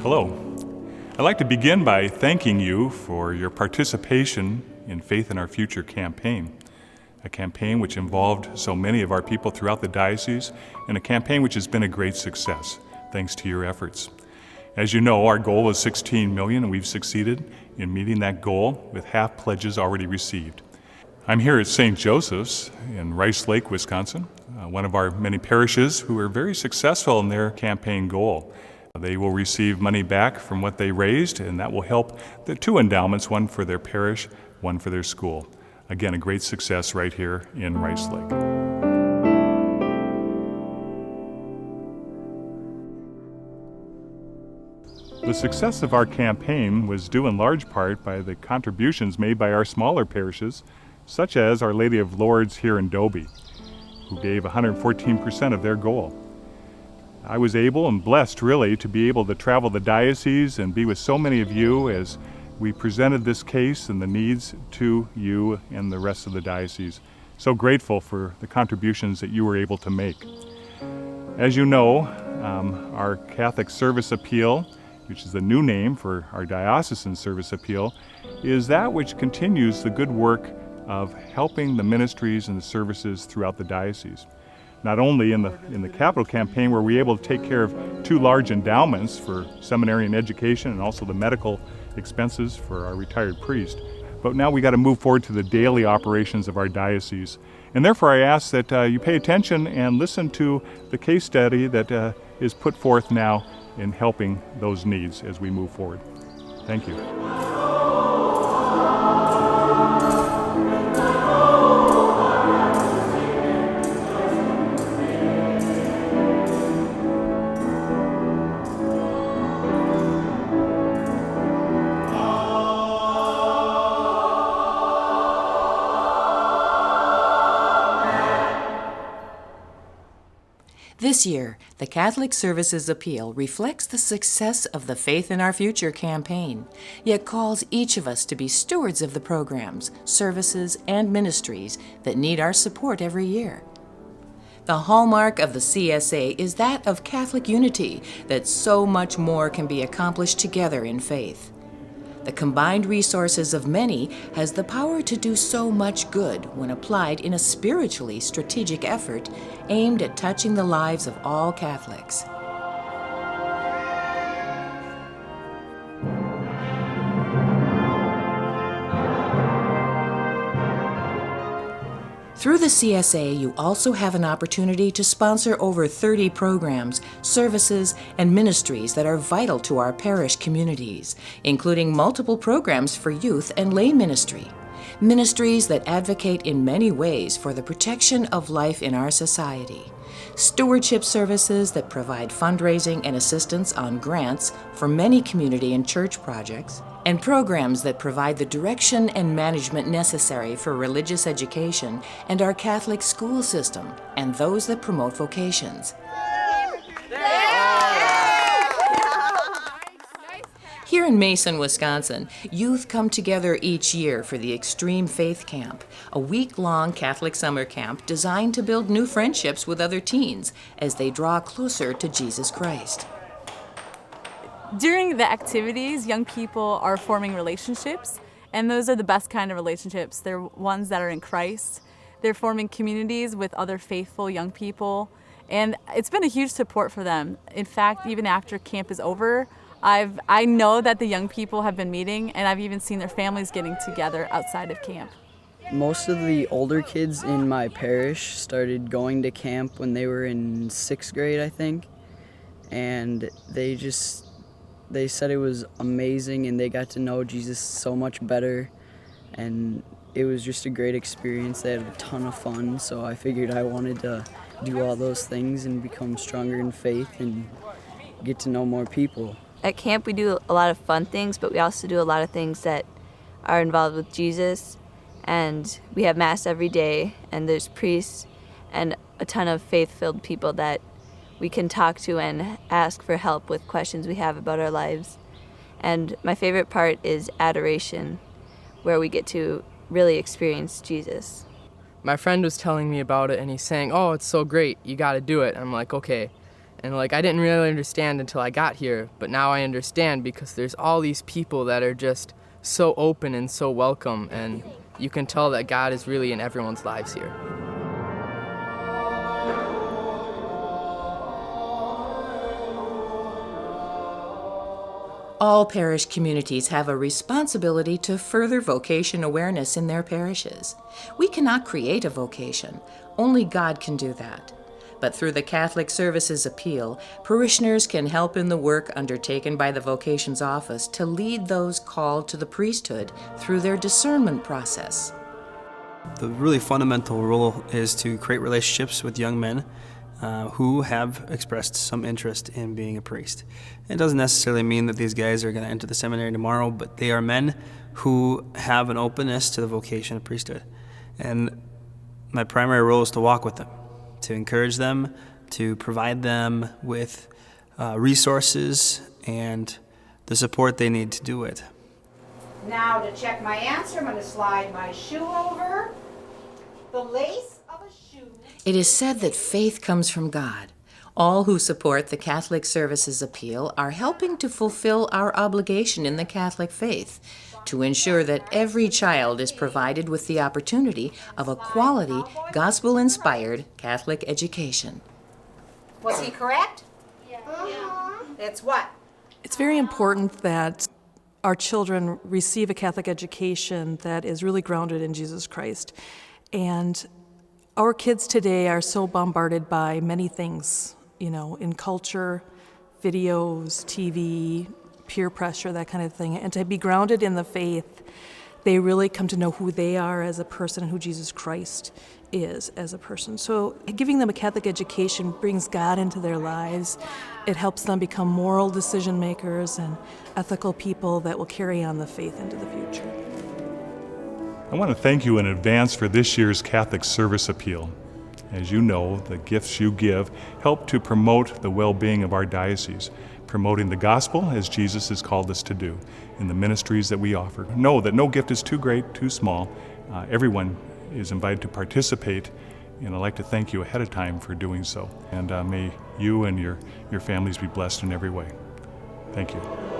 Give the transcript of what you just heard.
Hello. I'd like to begin by thanking you for your participation in Faith in Our Future campaign, a campaign which involved so many of our people throughout the diocese, and a campaign which has been a great success, thanks to your efforts. As you know, our goal was 16 million, and we've succeeded in meeting that goal with half pledges already received. I'm here at St. Joseph's in Rice Lake, Wisconsin, one of our many parishes who are very successful in their campaign goal. They will receive money back from what they raised, and that will help the two endowments, one for their parish, one for their school. Again, a great success right here in Rice Lake. The success of our campaign was due in large part by the contributions made by our smaller parishes, such as Our Lady of Lourdes here in Dobie, who gave 114% of their goal. I was able and blessed, really, to be able to travel the diocese and be with so many of you as we presented this case and the needs to you and the rest of the diocese. So grateful for the contributions that you were able to make. As you know, our Catholic Service Appeal, which is the new name for our diocesan service appeal, is that which continues the good work of helping the ministries and the services throughout the diocese. Not only in the capital campaign where we were able to take care of two large endowments for seminarian education and also the medical expenses for our retired priest, but now we got to move forward to the daily operations of our diocese. And therefore I ask that you pay attention and listen to the case study that is put forth now in helping those needs as we move forward. Thank you. This year, the Catholic Services Appeal reflects the success of the Faith in Our Future campaign, yet calls each of us to be stewards of the programs, services, and ministries that need our support every year. The hallmark of the CSA is that of Catholic unity, that so much more can be accomplished together in faith. The combined resources of many has the power to do so much good when applied in a spiritually strategic effort aimed at touching the lives of all Catholics. Through the CSA, you also have an opportunity to sponsor over 30 programs, services, and ministries that are vital to our parish communities, including multiple programs for youth and lay ministry. Ministries that advocate in many ways for the protection of life in our society. Stewardship services that provide fundraising and assistance on grants for many community and church projects, and programs that provide the direction and management necessary for religious education and our Catholic school system, and those that promote vocations. Here in Mason, Wisconsin, youth come together each year for the Extreme Faith Camp, a week-long Catholic summer camp designed to build new friendships with other teens as they draw closer to Jesus Christ. During the activities, young people are forming relationships, and those are the best kind of relationships. They're ones that are in Christ. They're forming communities with other faithful young people, and it's been a huge support for them. In fact, even after camp is over, I know that the young people have been meeting, and I've even seen their families getting together outside of camp. Most of the older kids in my parish started going to camp when they were in 6th grade, I think, and they said it was amazing, and they got to know Jesus so much better, and it was just a great experience. They had a ton of fun, so I figured I wanted to do all those things and become stronger in faith and get to know more people. At camp we do a lot of fun things, but we also do a lot of things that are involved with Jesus, and we have Mass every day, and there's priests and a ton of faith-filled people that we can talk to and ask for help with questions we have about our lives. And my favorite part is adoration, where we get to really experience Jesus. My friend was telling me about it, and he's saying, "Oh, it's so great, you gotta do it." And I'm like, okay. And like I didn't really understand until I got here, but now I understand because there's all these people that are just so open and so welcome, and you can tell that God is really in everyone's lives here. All parish communities have a responsibility to further vocation awareness in their parishes. We cannot create a vocation. Only God can do that. But through the Catholic Services Appeal, parishioners can help in the work undertaken by the Vocations Office to lead those called to the priesthood through their discernment process. The really fundamental role is to create relationships with young men who have expressed some interest in being a priest. It doesn't necessarily mean that these guys are going to enter the seminary tomorrow, but they are men who have an openness to the vocation of priesthood. And my primary role is to walk with them, to encourage them, to provide them with resources and the support they need to do it. Now to check my answer, I'm going to slide my shoe over. The lace of a shoe. It is said that faith comes from God. All who support the Catholic Services Appeal are helping to fulfill our obligation in the Catholic faith to ensure that every child is provided with the opportunity of a quality, gospel-inspired Catholic education. Was he correct? Yeah. It's what? It's very important that our children receive a Catholic education that is really grounded in Jesus Christ. And our kids today are so bombarded by many things, in culture, videos, TV, peer pressure, that kind of thing. And to be grounded in the faith, they really come to know who they are as a person and who Jesus Christ is as a person. So giving them a Catholic education brings God into their lives. It helps them become moral decision makers and ethical people that will carry on the faith into the future. I want to thank you in advance for this year's Catholic Service Appeal. As you know, the gifts you give help to promote the well-being of our diocese, promoting the gospel as Jesus has called us to do in the ministries that we offer. Know that no gift is too great, too small. Everyone is invited to participate, and I'd like to thank you ahead of time for doing so. And may you and your families be blessed in every way. Thank you.